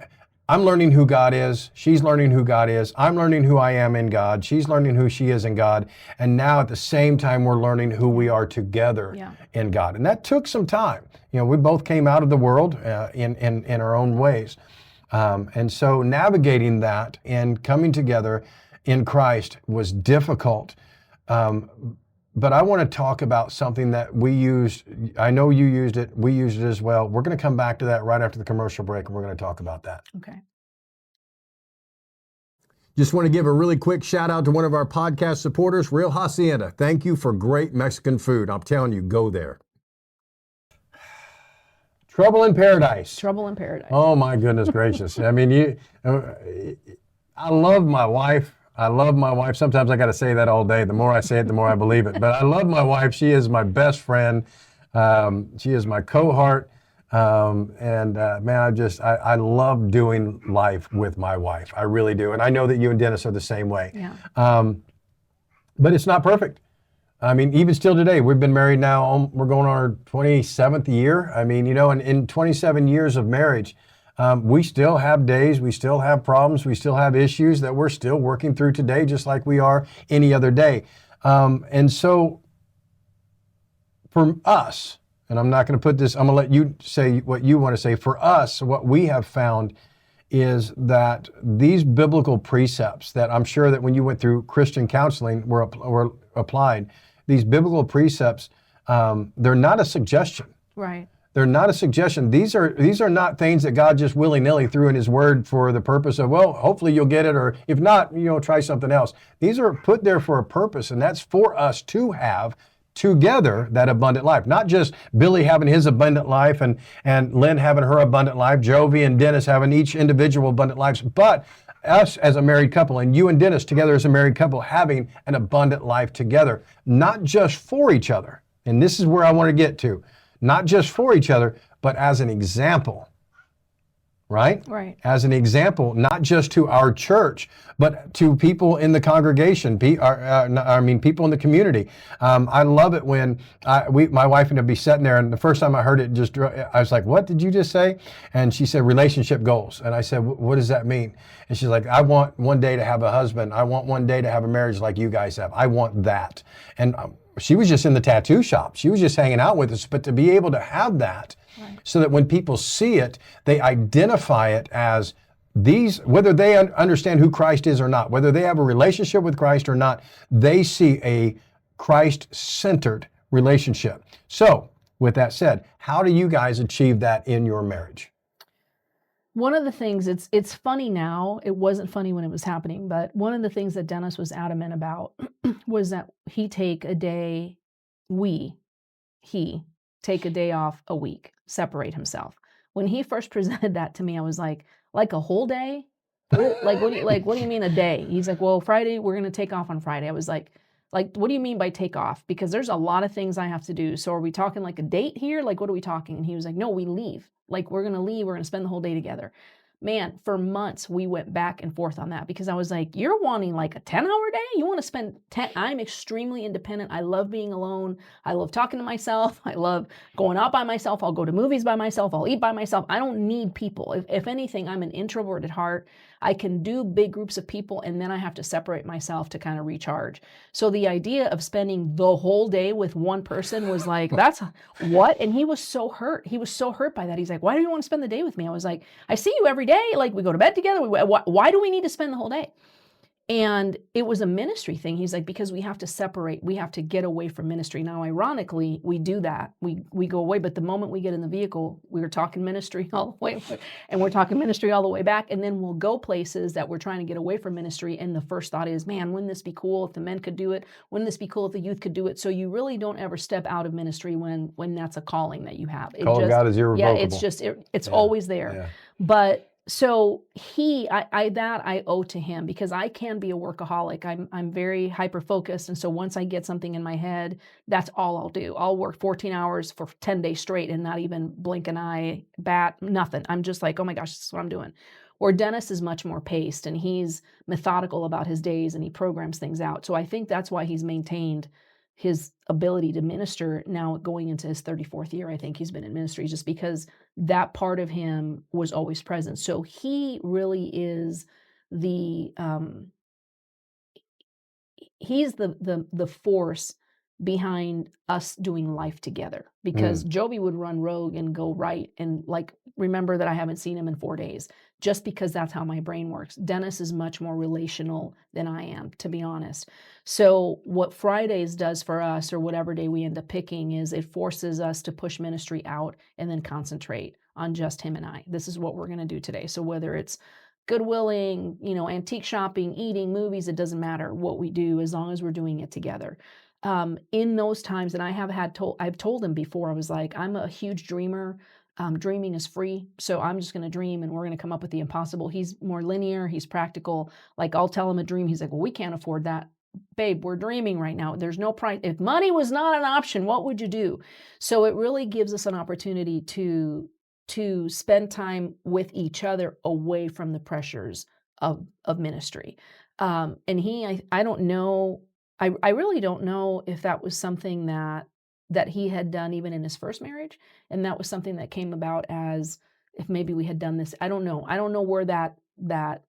I'm learning who God is. She's learning who God is. I'm learning who I am in God. She's learning who she is in God. And now at the same time, we're learning who we are together in God. And that took some time. We both came out of the world in our own ways. And so navigating that and coming together in Christ was difficult. But I want to talk about something that we used. I know you used it. We used it as well. We're going to come back to that right after the commercial break, and we're going to talk about that. Okay. Just want to give a really quick shout out to one of our podcast supporters, Real Hacienda. Thank you for great Mexican food. I'm telling you, go there. Trouble in Paradise. Trouble in Paradise. Oh my goodness gracious. I mean, I love my wife. I love my wife. Sometimes I got to say that all day. The more I say it, the more I believe it. But I love my wife. She is my best friend. She is my cohort. Man, I love doing life with my wife. I really do. And I know that you and Dennis are the same way. Yeah. But it's not perfect. I mean, even still today, we've been married now, we're going on our 27th year. I mean, and in 27 years of marriage, we still have days, we still have problems, we still have issues that we're still working through today, just like we are any other day. And so for us, and I'm not going to put this, I'm going to let you say what you want to say. For us, what we have found is that these biblical precepts that I'm sure that when you went through Christian counseling were applied, these biblical precepts, they're not a suggestion. Right. They're not a suggestion. These are not things that God just willy-nilly threw in his word for the purpose of, well, hopefully you'll get it, or if not, try something else. These are put there for a purpose, and that's for us to have together that abundant life. Not just Billy having his abundant life and Lynn having her abundant life, Jovi and Dennis having each individual abundant lives, but us as a married couple, and you and Dennis together as a married couple having an abundant life together, not just for each other. And this is where I want to get to. Not just for each other, but as an example, right? Right. As an example, not just to our church, but to people in the congregation, people in the community. I love it when my wife and I would be sitting there, and the first time I heard it, I was like, what did you just say? And she said, relationship goals. And I said, what does that mean? And she's like, I want one day to have a husband. I want one day to have a marriage like you guys have. I want that. And she was just in the tattoo shop. She was just hanging out with us. But to be able to have that, right, so that when people see it, they identify it as these, whether they understand who Christ is or not, whether they have a relationship with Christ or not, they see a Christ-centered relationship. So with that said, how do you guys achieve that in your marriage? One of the things, it's funny now, it wasn't funny when it was happening, but one of the things that Dennis was adamant about was that he take a day off a week, separate himself. When he first presented that to me, I was like a whole day? What do you mean a day? He's like, well, Friday, we're going to take off on Friday. I was like, what do you mean by take off? Because there's a lot of things I have to do. So are we talking like a date here? Like, what are we talking? And he was like, no, we leave. Like, we're going to leave. We're going to spend the whole day together. Man, for months, we went back and forth on that because I was like, you're wanting like a 10-hour day? You want to spend 10? I'm extremely independent. I love being alone. I love talking to myself. I love going out by myself. I'll go to movies by myself. I'll eat by myself. I don't need people. If anything, I'm an introvert at heart. I can do big groups of people, and then I have to separate myself to kind of recharge. So the idea of spending the whole day with one person was like, that's what? And he was so hurt. He was so hurt by that. He's like, why do you want to spend the day with me? I was like, I see you every day. Like, we go to bed together. Why do we need to spend the whole day? And it was a ministry thing. He's like, because we have to separate, we have to get away from ministry. Now, ironically, we do that. We go away, but the moment we get in the vehicle, we were talking ministry all the way, and we're talking ministry all the way back. And then we'll go places that we're trying to get away from ministry. And the first thought is, man, wouldn't this be cool if the men could do it? Wouldn't this be cool if the youth could do it? So you really don't ever step out of ministry when that's a calling that you have. Call of God is irrevocable. Yeah, it's just, it's always there. Yeah. But so I owe to him, because I can be a workaholic. I'm very hyper focused, and so once I get something in my head, that's all I'll do. I'll work 14 hours for 10 days straight and not even blink an eye, bat, nothing. I'm just like, oh my gosh, this is what I'm doing. Or Dennis is much more paced, and he's methodical about his days, and he programs things out. So I think that's why he's maintained his ability to minister now going into his 34th year. I think he's been in ministry, just because that part of him was always present. So he really is he's the force behind us doing life together, because Joby would run rogue and go right and like remember that I haven't seen him in 4 days, just because that's how my brain works. Dennis is much more relational than I am, to be honest. So what Fridays does for us, or whatever day we end up picking, is it forces us to push ministry out and then concentrate on just him and I. This is what we're going to do today. So whether it's Goodwilling, antique shopping, eating, movies, it doesn't matter what we do as long as we're doing it together. In those times, and I've told him before, I was like, I'm a huge dreamer. Dreaming is free. So I'm just going to dream and we're going to come up with the impossible. He's more linear. He's practical. Like, I'll tell him a dream. He's like, well, we can't afford that. Babe, we're dreaming right now. There's no price. If money was not an option, what would you do? So it really gives us an opportunity to spend time with each other away from the pressures of ministry. And I don't know, I really don't know if that was something that he had done even in his first marriage. And that was something that came about as if maybe we had done this. I don't know. I don't know where that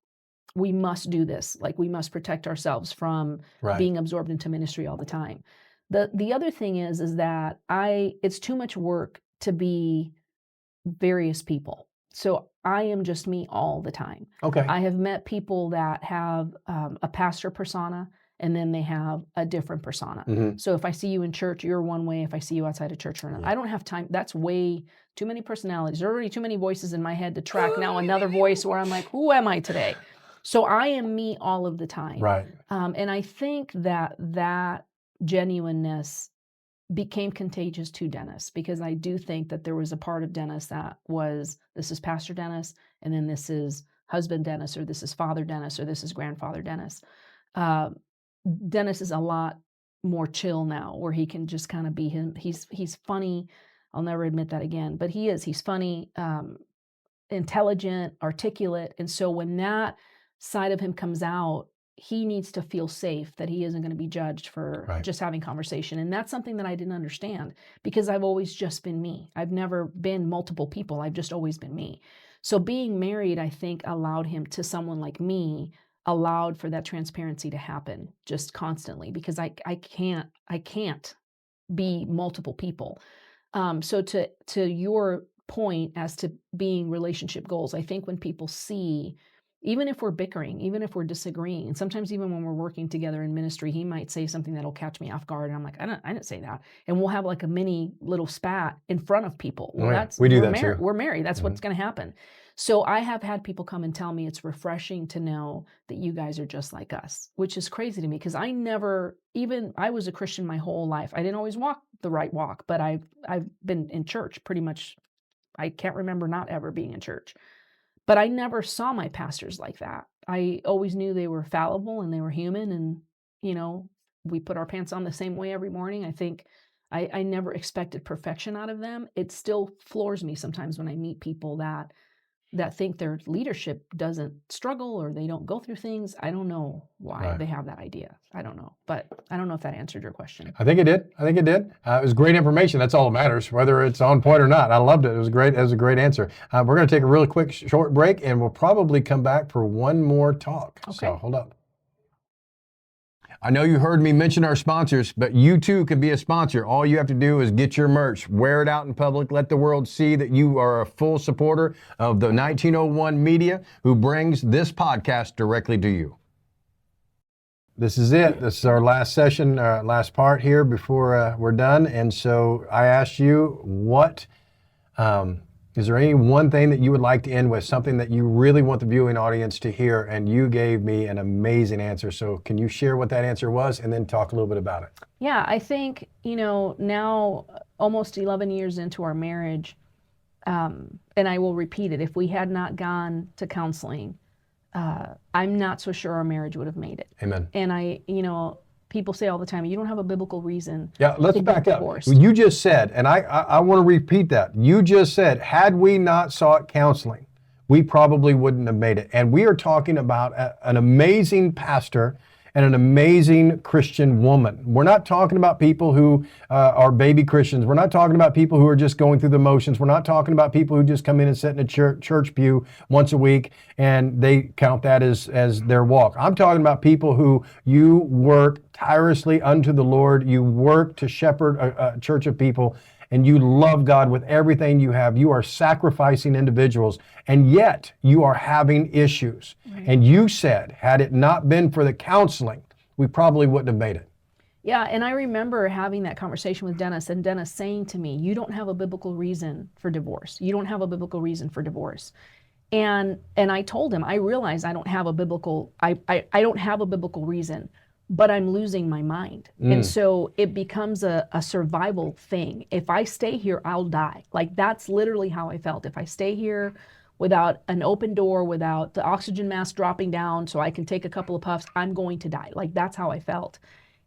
we must do this. Like, we must protect ourselves from being absorbed into ministry all the time. The other thing is that it's too much work to be various people. So I am just me all the time. Okay. I have met people that have a pastor persona, and then they have a different persona. Mm-hmm. So if I see you in church, you're one way. If I see you outside of church, you're another. I don't have time. That's way too many personalities. There are already too many voices in my head to track now another voice where I'm like, who am I today? So I am me all of the time. Right. And I think that genuineness became contagious to Dennis, because I do think that there was a part of Dennis that was, this is Pastor Dennis, and then this is husband Dennis, or this is father Dennis, or this is grandfather Dennis. Dennis is a lot more chill now, where he can just kind of be him. He's funny. I'll never admit that again, but he's funny, intelligent, articulate. And so when that side of him comes out, he needs to feel safe that he isn't going to be judged for just having conversation. And that's something that I didn't understand, because I've always just been me. I've never been multiple people. I've just always been me. So being married, I think, allowed him to someone like me, allowed for that transparency to happen just constantly, because I can't be multiple people. So to your point as to being relationship goals, I think when people see, even if we're bickering, even if we're disagreeing, and sometimes even when we're working together in ministry, he might say something that'll catch me off guard, and I'm like, I didn't say that, and we'll have like a mini little spat in front of people. Well, we do that too. We're married. That's what's going to happen. So I have had people come and tell me it's refreshing to know that you guys are just like us, which is crazy to me, because I was a Christian my whole life. I didn't always walk the right walk, but I've been in church pretty much. I can't remember not ever being in church. But I never saw my pastors like that. I always knew they were fallible and they were human, and, we put our pants on the same way every morning. I think I never expected perfection out of them. It still floors me sometimes when I meet people that think their leadership doesn't struggle or they don't go through things. I don't know why they have that idea. I don't know. But I don't know if that answered your question. I think it did. It was great information. That's all that matters, whether it's on point or not. I loved it. It was great. It was a great answer. We're going to take a really quick, short break, and we'll probably come back for one more talk. Okay. So hold up. I know you heard me mention our sponsors, but you too can be a sponsor. All you have to do is get your merch, wear it out in public, let the world see that you are a full supporter of the 1901 Media, who brings this podcast directly to you. this is it. This is our last session, last part here before we're done. And so I asked you, what is there any one thing that you would like to end with, something that you really want the viewing audience to hear? And you gave me an amazing answer. So can you share what that answer was and then talk a little bit about it? Yeah, I think, now almost 11 years into our marriage, and I will repeat it, if we had not gone to counseling, I'm not so sure our marriage would have made it. Amen. And people say all the time, you don't have a biblical reason. Yeah, let's to back get up. divorced. You just said, and I want to repeat that. You just said, had we not sought counseling, we probably wouldn't have made it. And we are talking about an amazing pastor and an amazing Christian woman. We're not talking about people who are baby Christians. We're not talking about people who are just going through the motions. We're not talking about people who just come in and sit in a church pew once a week and they count that as their walk. I'm talking about people who you work tirelessly unto the Lord. You work to shepherd a church of people, and you love God with everything you have. You are sacrificing individuals, and yet you are having issues. Right. And you said, had it not been for the counseling, we probably wouldn't have made it. Yeah, and I remember having that conversation with Dennis, and Dennis saying to me, you don't have a biblical reason for divorce. You don't have a biblical reason for divorce. And I told him, I realize I don't have a biblical, I don't have a biblical reason, but I'm losing my mind. And so it becomes a survival thing. If I stay here, I'll die. Like, that's literally how I felt. If I stay here without an open door, without the oxygen mask dropping down so I can take a couple of puffs, I'm going to die. Like, that's how I felt.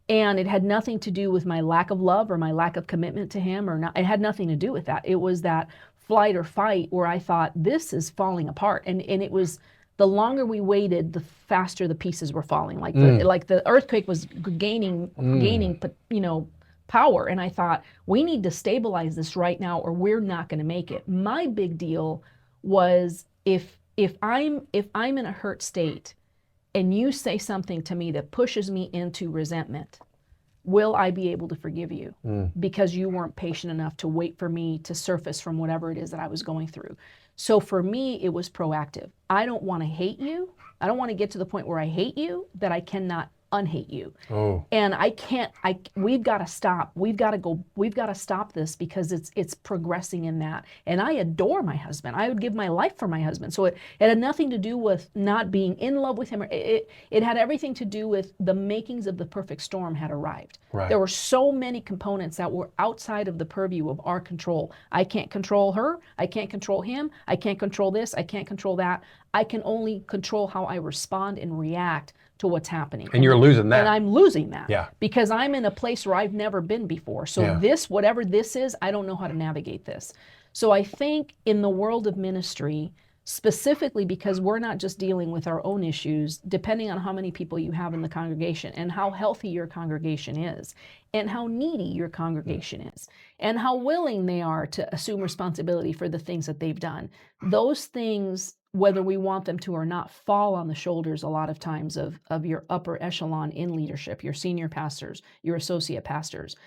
And it had nothing to do with my lack of love or my lack of commitment to him, or not. It had nothing to do with that. It was that flight or fight where I thought, this is falling apart. And it was, the longer we waited, the faster the pieces were falling. Like the earthquake was gaining, power. And I thought, we need to stabilize this right now, or we're not going to make it. My big deal was, if I'm in a hurt state, and you say something to me that pushes me into resentment, will I be able to forgive you? Because you weren't patient enough to wait for me to surface from whatever it is that I was going through. So for me, it was proactive. I don't want to hate you. I don't want to get to the point where I hate you that I cannot unhate you. And we've got to stop. We've got to stop this, because it's progressing in that. And I adore my husband. I would give my life for my husband. So it had nothing to do with not being in love with him. It had everything to do with the makings of the perfect storm had arrived. Right. There were so many components that were outside of the purview of our control. I can't control her. I can't control him. I can't control this. I can't control that. I can only control how I respond and react to what's happening. And you're losing that. And I'm losing that. Yeah. Because I'm in a place where I've never been before. So this, whatever this is, I don't know how to navigate this. So I think in the world of ministry, specifically because we're not just dealing with our own issues, depending on how many people you have in the congregation, and how healthy your congregation is, and how needy your congregation is, and how willing they are to assume responsibility for the things that they've done. Those things, whether we want them to or not, fall on the shoulders a lot of times of your upper echelon in leadership, your senior pastors, your associate pastors.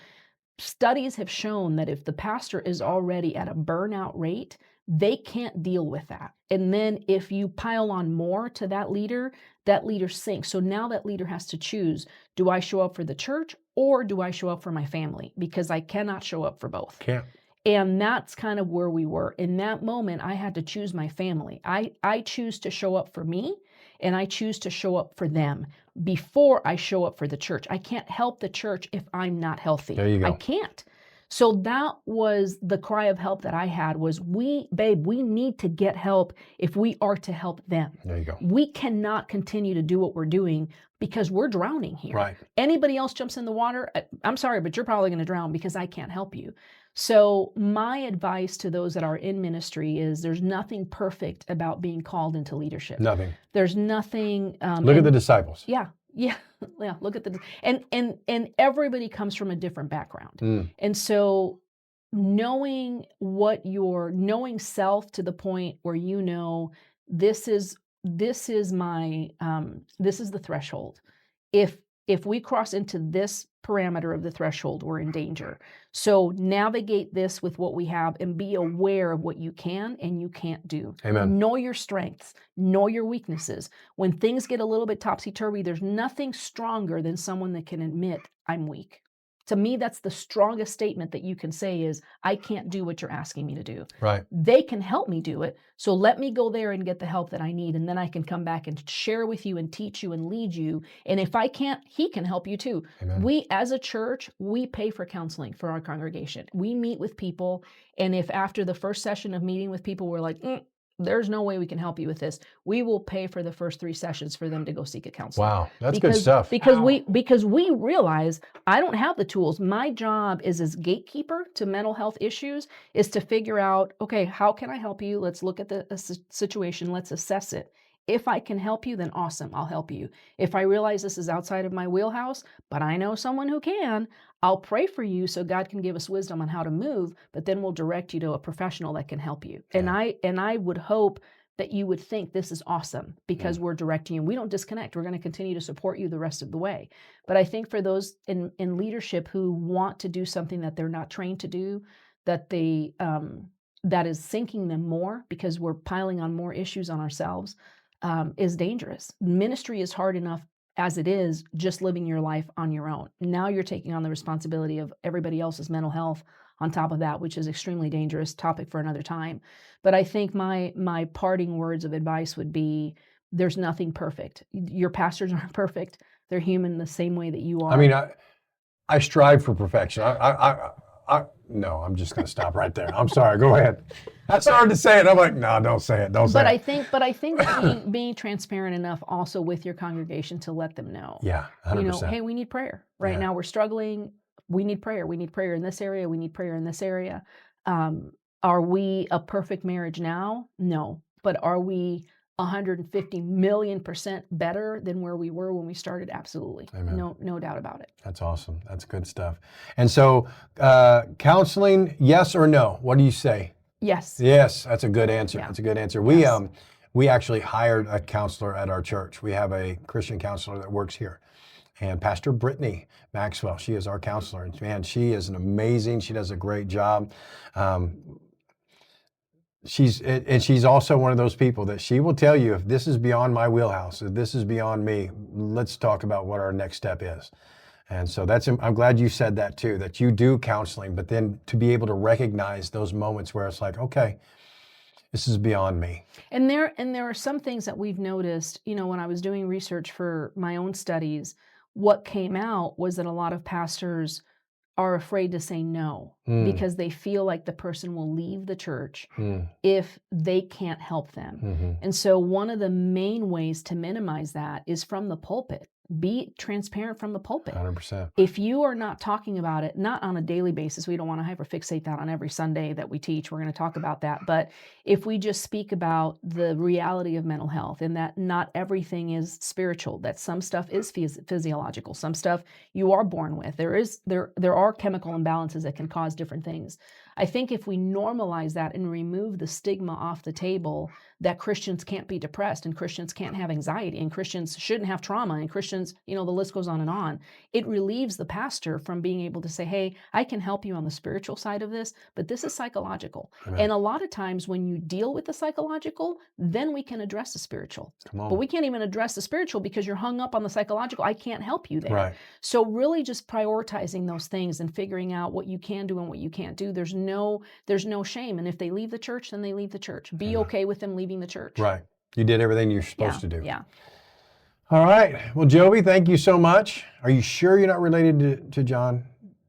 Studies have shown that if the pastor is already at a burnout rate, they can't deal with that. And then if you pile on more to that leader sinks. So now that leader has to choose, do I show up for the church or do I show up for my family? Because I cannot show up for both. Can't. And that's kind of where we were. In that moment, I had to choose my family. I choose to show up for me, and I choose to show up for them before I show up for the church. I can't help the church if I'm not healthy. There you go. I can't. So that was the cry of help that I had, was we need to get help if we are to help them. There you go. We cannot continue to do what we're doing because we're drowning here. Right. Anybody else jumps in the water, I'm sorry, but you're probably going to drown because I can't help you. So my advice to those that are in ministry is, there's nothing perfect about being called into leadership. Nothing. There's nothing. Look at the disciples. Yeah. Look at the, and everybody comes from a different background. And so knowing self to the point where this is the threshold. If if we cross into this parameter of the threshold, we're in danger. So navigate this with what we have and be aware of what you can and you can't do. Amen. Know your strengths, know your weaknesses. When things get a little bit topsy-turvy, there's nothing stronger than someone that can admit, I'm weak. To me, that's the strongest statement that you can say is, I can't do what you're asking me to do. Right. They can help me do it. So let me go there and get the help that I need. And then I can come back and share with you and teach you and lead you. And if I can't, he can help you too. Amen. We, as a church, we pay for counseling for our congregation. We meet with people. And if after the first session of meeting with people, we're like, there's no way we can help you with this, we will pay for the first 3 sessions for them to go seek a counselor. Wow, that's good stuff. Because we realize I don't have the tools. My job is as gatekeeper to mental health issues is to figure out, okay, how can I help you? Let's look at the situation. Let's assess it. If I can help you, then awesome, I'll help you. If I realize this is outside of my wheelhouse, but I know someone who can, I'll pray for you so God can give us wisdom on how to move, but then we'll direct you to a professional that can help you. Yeah. And I would hope that you would think this is awesome because we're directing you. We don't disconnect. We're going to continue to support you the rest of the way. But I think for those in leadership who want to do something that they're not trained to do, that that is sinking them more because we're piling on more issues on ourselves, is dangerous. Ministry is hard enough as it is, just living your life on your own. Now you're taking on the responsibility of everybody else's mental health on top of that, which is extremely dangerous topic for another time. But I think my parting words of advice would be, there's nothing perfect. Your pastors aren't perfect. They're human the same way that you are. I mean, I strive for perfection. No, I'm just going to stop right there. I'm sorry. Go ahead. That's hard to say it. I'm like, no, don't say it. Don't say it. But I think being transparent enough also with your congregation to let them know. Yeah, 100%. Hey, we need prayer. Right now we're struggling. We need prayer. We need prayer in this area. We need prayer in this area. Are we a perfect marriage now? No. But are we 150 million% better than where we were when we started? Absolutely. Amen. No doubt about it. That's awesome. That's good stuff. And so counseling, yes or no? What do you say? Yes. Yes, that's a good answer. Yeah. That's a good answer. Yes. We actually hired a counselor at our church. We have a Christian counselor that works here. And Pastor Brittany Maxwell, she is our counselor. And man, she is she does a great job. She's also one of those people that she will tell you, if this is beyond my wheelhouse, if this is beyond me, let's talk about what our next step is. And so I'm glad you said that too, that you do counseling, but then to be able to recognize those moments where it's like, okay, this is beyond me. And there are some things that we've noticed, when I was doing research for my own studies, what came out was that a lot of pastors are afraid to say no because they feel like the person will leave the church if they can't help them. Mm-hmm. And so one of the main ways to minimize that is from the pulpit. Be transparent from the pulpit. 100%. If you are not talking about it, not on a daily basis, we don't want to hyperfixate that on every Sunday that we teach. We're going to talk about that. But if we just speak about the reality of mental health and that not everything is spiritual, that some stuff is physiological, some stuff you are born with. There are chemical imbalances that can cause different things. I think if we normalize that and remove the stigma off the table that Christians can't be depressed and Christians can't have anxiety and Christians shouldn't have trauma and Christians, the list goes on and on. It relieves the pastor from being able to say, hey, I can help you on the spiritual side of this, but this is psychological. Amen. And a lot of times when you deal with the psychological, then we can address the spiritual. Come on. But we can't even address the spiritual because you're hung up on the psychological. I can't help you there. Right. So really just prioritizing those things and figuring out what you can do and what you can't do. There's no shame. And if they leave the church, then they leave the church. Be okay with them leaving the church. Right. You did everything you're supposed to do. Yeah. All right. Well, Jovi, thank you so much. Are you sure you're not related to John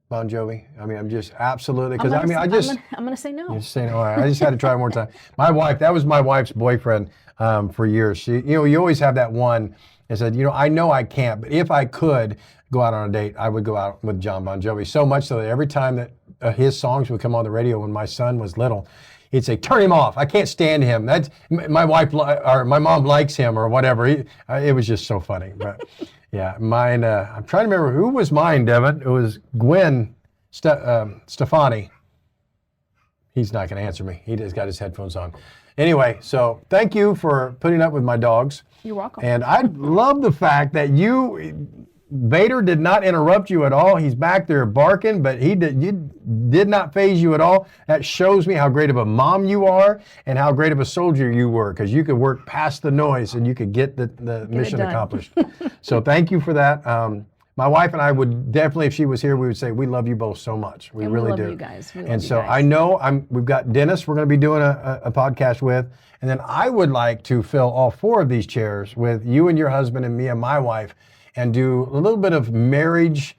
Bon Jovi? I mean, I'm just absolutely, because I'm going to say no. You're saying, all right, I just had to try one more time. That was my wife's boyfriend for years. She, you always have that one that said, I know I can't, but if I could go out on a date, I would go out with John Bon Jovi. So much so that every time that his songs would come on the radio when my son was little, he'd say, turn him off. I can't stand him. That's my wife or my mom likes him or whatever. It was just so funny. But yeah, mine, I'm trying to remember who was mine, Devin. It was Gwen Stefani. He's not going to answer me. He just got his headphones on. Anyway, so thank you for putting up with my dogs. You're welcome. And I love the fact that Vader did not interrupt you at all. He's back there barking, but you did not faze you at all. That shows me how great of a mom you are and how great of a soldier you were, because you could work past the noise and you could get the mission accomplished. So thank you for that. My wife and I would definitely, if she was here, we would say we love you both so much. We really do. We love you guys. And so I know we've got Dennis we're going to be doing a podcast with, and then I would like to fill all 4 of these chairs with you and your husband and me and my wife, and do a little bit of marriage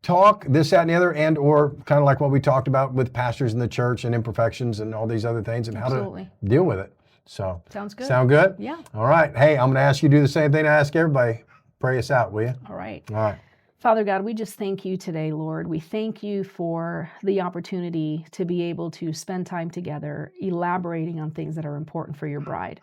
talk, this, that, and the other, and or kind of like what we talked about with pastors in the church and imperfections and all these other things and how to deal with it. So sounds good. Sound good? Yeah. All right. Hey, I'm going to ask you to do the same thing I ask everybody. Pray us out, will you? All right. All right. Father God, we just thank you today, Lord. We thank you for the opportunity to be able to spend time together, elaborating on things that are important for your bride.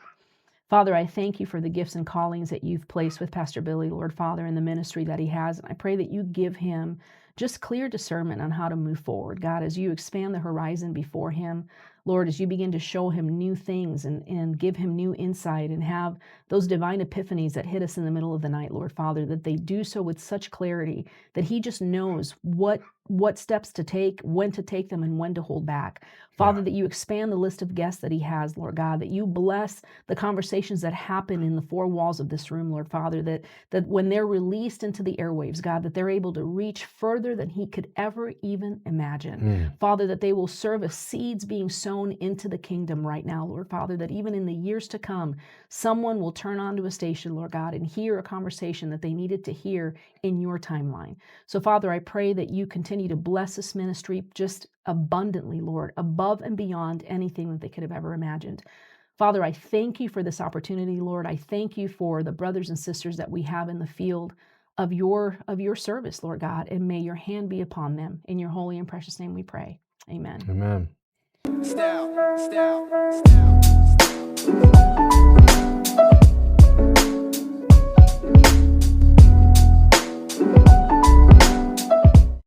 Father, I thank you for the gifts and callings that you've placed with Pastor Billy, Lord Father, in the ministry that he has. And I pray that you give him just clear discernment on how to move forward. God, as you expand the horizon before him, Lord, as you begin to show him new things and give him new insight and have those divine epiphanies that hit us in the middle of the night, Lord Father, that they do so with such clarity that he just knows what steps to take, when to take them, and when to hold back. Father, that you expand the list of guests that he has, Lord God, that you bless the conversations that happen in the 4 walls of this room, Lord Father, that when they're released into the airwaves, God, that they're able to reach further than he could ever even imagine. Father, that they will serve as seeds being sown into the kingdom right now, Lord Father, that even in the years to come, someone will turn onto a station, Lord God, and hear a conversation that they needed to hear in your timeline. So, Father, I pray that you continue to bless this ministry just abundantly, Lord, above and beyond anything that they could have ever imagined. Father, I thank you for this opportunity, Lord. I thank you for the brothers and sisters that we have in the field of your service, Lord God, and may your hand be upon them. In your holy and precious name we pray. Amen. Amen. Style.